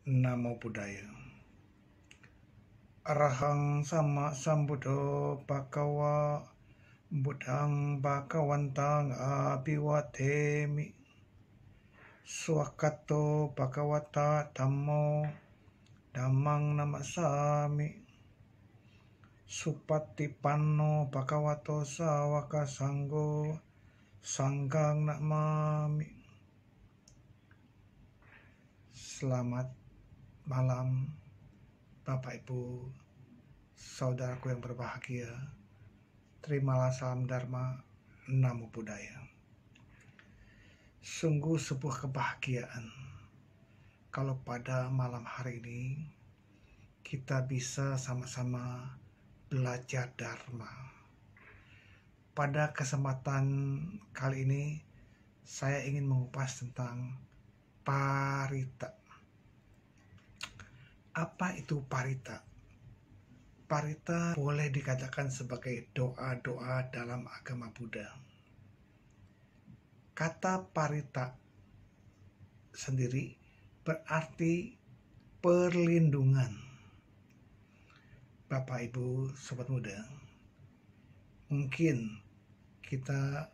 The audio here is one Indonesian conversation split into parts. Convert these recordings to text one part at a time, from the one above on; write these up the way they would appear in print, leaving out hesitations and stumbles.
Namo Buddhaya. Arahang sama sambuddho bhagava buddhang bhagawantang abhiwatemi. Swakato bhagavata dhammo dhammang namasami. Supatipanno bhagavato sawaka sanggo sanggang namami. Selamat malam Bapak Ibu, saudaraku yang berbahagia. Terimalah salam Dharma, Namo Buddhaya. Sungguh sebuah kebahagiaan kalau pada malam hari ini kita bisa sama-sama belajar Dharma. Pada kesempatan kali ini saya ingin mengupas tentang parita. Apa itu parita? Parita boleh dikatakan sebagai doa-doa dalam agama Buddha. Kata parita sendiri berarti perlindungan. Bapak Ibu Sobat Muda, mungkin kita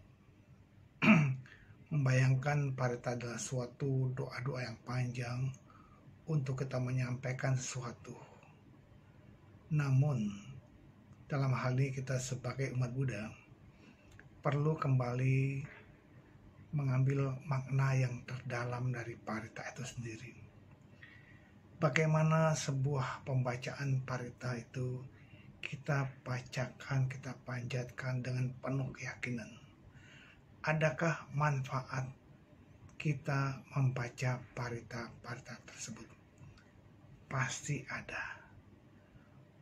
membayangkan parita adalah suatu doa-doa yang panjang untuk kita menyampaikan sesuatu. Namun, dalam hal ini kita sebagai umat Buddha perlu kembali mengambil makna yang terdalam dari parita itu sendiri. Bagaimana sebuah pembacaan parita itu kita bacakan, kita panjatkan dengan penuh keyakinan. Adakah manfaat kita membaca parita-parita tersebut? Pasti ada.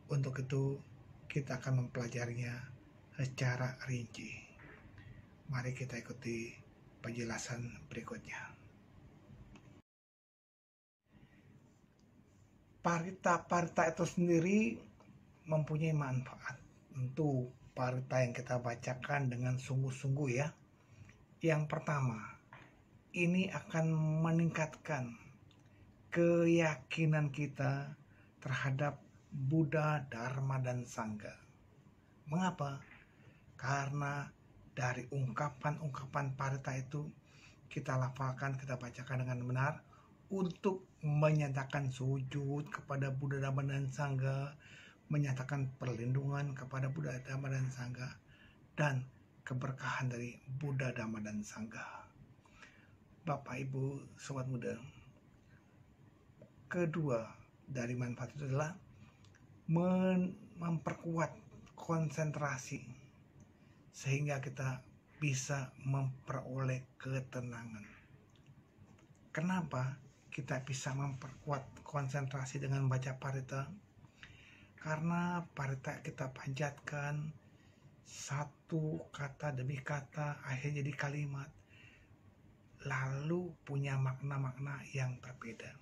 Untuk itu kita akan mempelajarinya secara rinci. Mari kita ikuti penjelasan berikutnya. Parita-parita itu sendiri mempunyai manfaat. Tentu parita yang kita bacakan dengan sungguh-sungguh ya. Yang pertama, ini akan meningkatkan keyakinan kita terhadap Buddha, Dharma, dan Sangha. Mengapa? Karena dari ungkapan-ungkapan parita itu kita lafalkan, kita bacakan dengan benar untuk menyatakan sujud kepada Buddha, Dharma, dan Sangha, menyatakan perlindungan kepada Buddha, Dharma, dan Sangha, dan keberkahan dari Buddha, Dharma, dan Sangha. Bapak Ibu Sobat Muda, kedua dari manfaat itu adalah memperkuat konsentrasi sehingga kita bisa memperoleh ketenangan. Kenapa kita bisa memperkuat konsentrasi dengan baca parita? Karena parita kita panjatkan satu kata demi kata, akhirnya jadi kalimat, lalu punya makna-makna yang berbeda.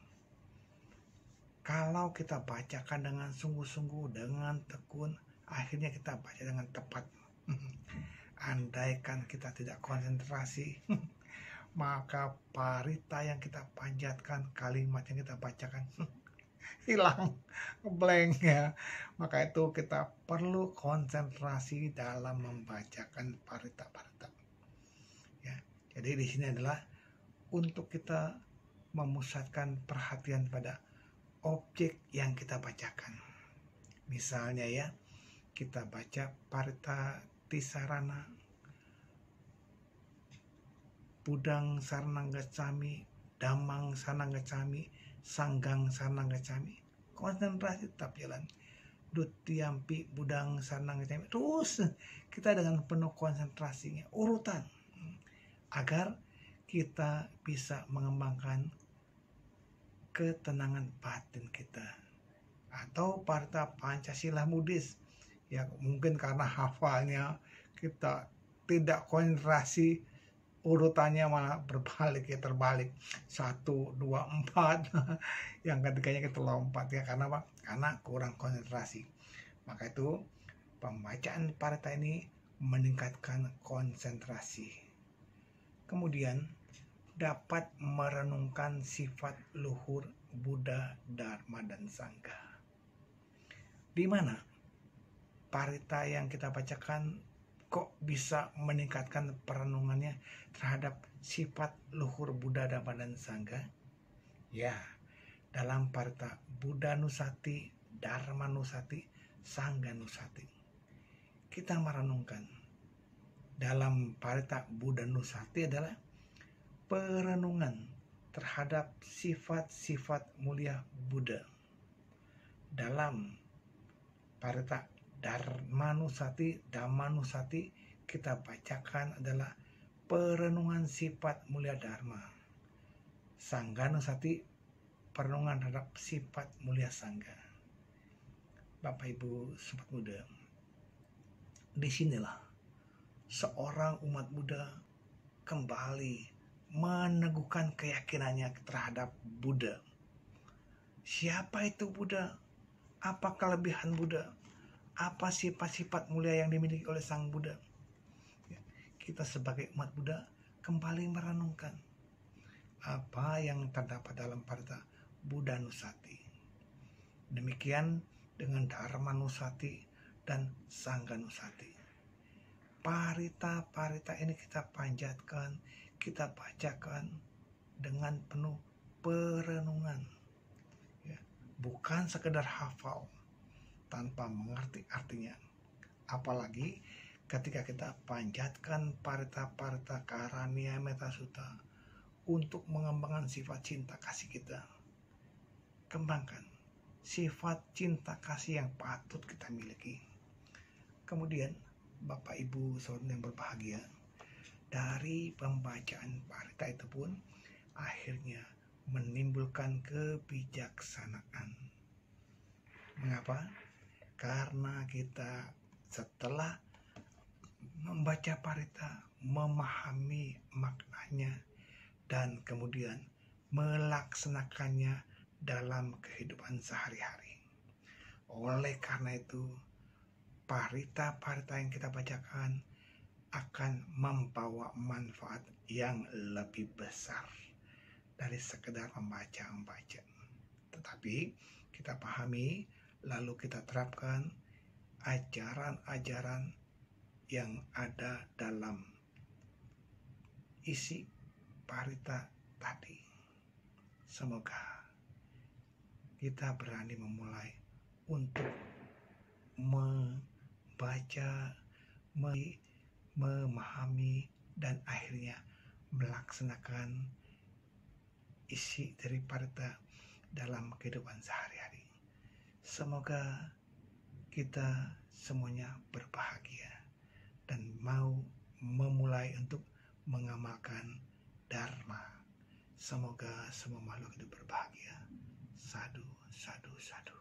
Kalau kita bacakan dengan sungguh-sungguh, dengan tekun, akhirnya kita baca dengan tepat. Andaikan kita tidak konsentrasi, maka parita yang kita panjatkan, kalimat yang kita bacakan, hilang, blank ya. Maka itu kita perlu konsentrasi dalam membacakan parita-parita. Ya, jadi di sini adalah untuk kita memusatkan perhatian pada objek yang kita bacakan. Misalnya ya, kita baca parita tisarana, Buddhang saranang gacchami, Dhammang saranang gacchami, Sanggang saranang gacchami. Konsentrasi tetap jalan. Dutiyampi Buddhang saranang gacchami. Terus kita dengan penuh konsentrasinya, urutan, agar kita bisa mengembangkan ketenangan batin kita. Atau parita Pancasila Buddhis, ya mungkin karena hafalnya kita tidak konsentrasi, urutannya malah berbalik ya, terbalik 1, 2, 4 yang ketiganya kita lompat ya. Karena apa? Karena kurang konsentrasi. Maka itu pembacaan parita ini meningkatkan konsentrasi. Kemudian dapat merenungkan sifat luhur Buddha, Dharma, dan Sangha. Di mana parita yang kita bacakan kok bisa meningkatkan perenungannya terhadap sifat luhur Buddha, Dharma, dan Sangha? Ya, dalam parita Buddha Nusati, Dharma Nusati, Sangha Nusati. Kita merenungkan dalam parita Buddha Nusati adalah perenungan terhadap sifat-sifat mulia Buddha. Dalam parita Dharmanusati, Dhammanusati kita bacakan adalah perenungan sifat mulia Dharma. Sanghanusati, perenungan terhadap sifat mulia Sangha. Bapak Ibu Sobat Muda, disinilah seorang umat Buddha kembali meneguhkan keyakinannya terhadap Buddha. Siapa itu Buddha? Apa kelebihan Buddha? Apa sifat-sifat mulia yang dimiliki oleh Sang Buddha? Kita sebagai umat Buddha kembali merenungkan apa yang terdapat dalam parita Buddha Nusati. Demikian dengan Dharma Nusati dan Sangha Nusati. Parita-parita ini kita panjatkan, kita bacakan dengan penuh perenungan. Ya, bukan sekedar hafal tanpa mengerti artinya. Apalagi ketika kita panjatkan parita-parita Karaniya Metta Sutta untuk mengembangkan sifat cinta kasih kita. Kembangkan sifat cinta kasih yang patut kita miliki. Kemudian Bapak Ibu Saudara yang berbahagia, dari pembacaan parita itu pun akhirnya menimbulkan kebijaksanaan. Mengapa? Karena kita setelah membaca parita, memahami maknanya, dan kemudian melaksanakannya dalam kehidupan sehari-hari. Oleh karena itu, parita-parita yang kita bacakan akan membawa manfaat yang lebih besar dari sekedar membaca. Tetapi kita pahami, lalu kita terapkan ajaran-ajaran yang ada dalam isi parita tadi. Semoga kita berani memulai untuk membaca, memahami, dan akhirnya melaksanakan isi dari parita dalam kehidupan sehari-hari. Semoga kita semuanya berbahagia dan mau memulai untuk mengamalkan Dharma. Semoga semua makhluk hidup berbahagia. Sadu, sadu, sadu.